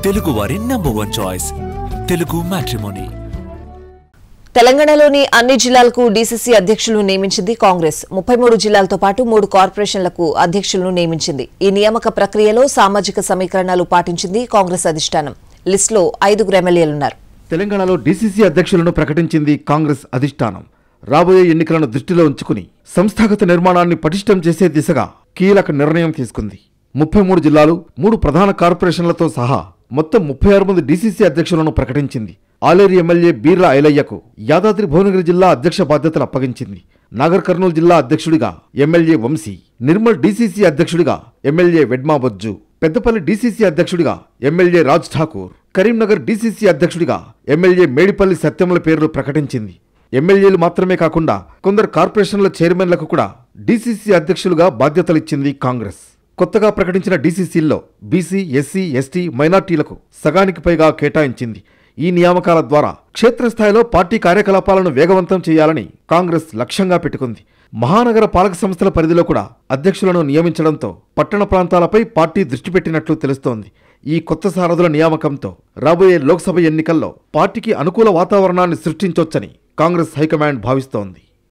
తెలుగు వారి number 1 choice Telugu matrimony. తెలంగాణలోని అన్ని జిల్లాలకు డీసీసీ అధ్యక్షులను నియమించింది కాంగ్రెస్. 33 జిల్లాలతో పాటు 3 కార్పొరేషన్లకు అధ్యక్షులను నియమించింది. ఈ నియామక ప్రక్రియలో సామాజిక సమీకరణాలు పాటించింది కాంగ్రెస్ అధిష్టానం. లిస్టులో 5 ఎమ్మెల్యేలున్నారు. తెలంగాణలో డీసీసీ అధ్యక్షులను ప్రకటించింది కాంగ్రెస్ అధిష్టానం. రాబోయే ఎన్నికలను దృష్టిలో ఉంచుకుని సంస్థాగత నిర్మాణాన్ని పటిష్టం చేసే దిశగా కీలక నిర్ణయం తీసుకుంది. 33 జిల్లాలు, 3 ప్రధాన కార్పొరేషన్లతో సహా మొత్తం 36 మంది డీసీసీ అధ్యక్షులను ప్రకటించింది. ఆలేరు ఎమ్మెల్యే బీర్ల ఐలయ్యకు యాదాద్రి భువనగిరి జిల్లా అధ్యక్ష బాధ్యతలు అప్పగించింది. నాగర్ కర్నూలు జిల్లా అధ్యక్షుడిగా ఎమ్మెల్యే వంశీ, నిర్మల్ డీసీసీ అధ్యక్షుడిగా ఎమ్మెల్యే వెడ్మా బొజ్జు, పెద్దపల్లి డీసీసీ అధ్యక్షుడిగా ఎమ్మెల్యే రాజ్ ఠాకూర్, కరీంనగర్ డీసీసీ అధ్యక్షుడిగా ఎమ్మెల్యే మేడిపల్లి సత్యముల పేర్లు ప్రకటించింది. ఎమ్మెల్యేలు మాత్రమే కాకుండా కొందరు కార్పొరేషన్ల చైర్మన్లకు కూడా డీసీసీ అధ్యక్షులుగా బాధ్యతలిచ్చింది కాంగ్రెస్. కొత్తగా ప్రకటించిన డీసీసీల్లో బీసీ, ఎస్సీ, ఎస్టీ, మైనార్టీలకు సగానికి పైగా కేటాయించింది. ఈ నియామకాల ద్వారా క్షేత్రస్థాయిలో పార్టీ కార్యకలాపాలను వేగవంతం చేయాలని కాంగ్రెస్ లక్ష్యంగా పెట్టుకుంది. మహానగర పాలక సంస్థల పరిధిలో కూడా అధ్యక్షులను నియమించడంతో పట్టణ ప్రాంతాలపై పార్టీ దృష్టి పెట్టినట్లు తెలుస్తోంది. ఈ కొత్త సారథుల నియామకంతో రాబోయే లోక్సభ ఎన్నికల్లో పార్టీకి అనుకూల వాతావరణాన్ని సృష్టించొచ్చని కాంగ్రెస్ హైకమాండ్ భావిస్తోంది.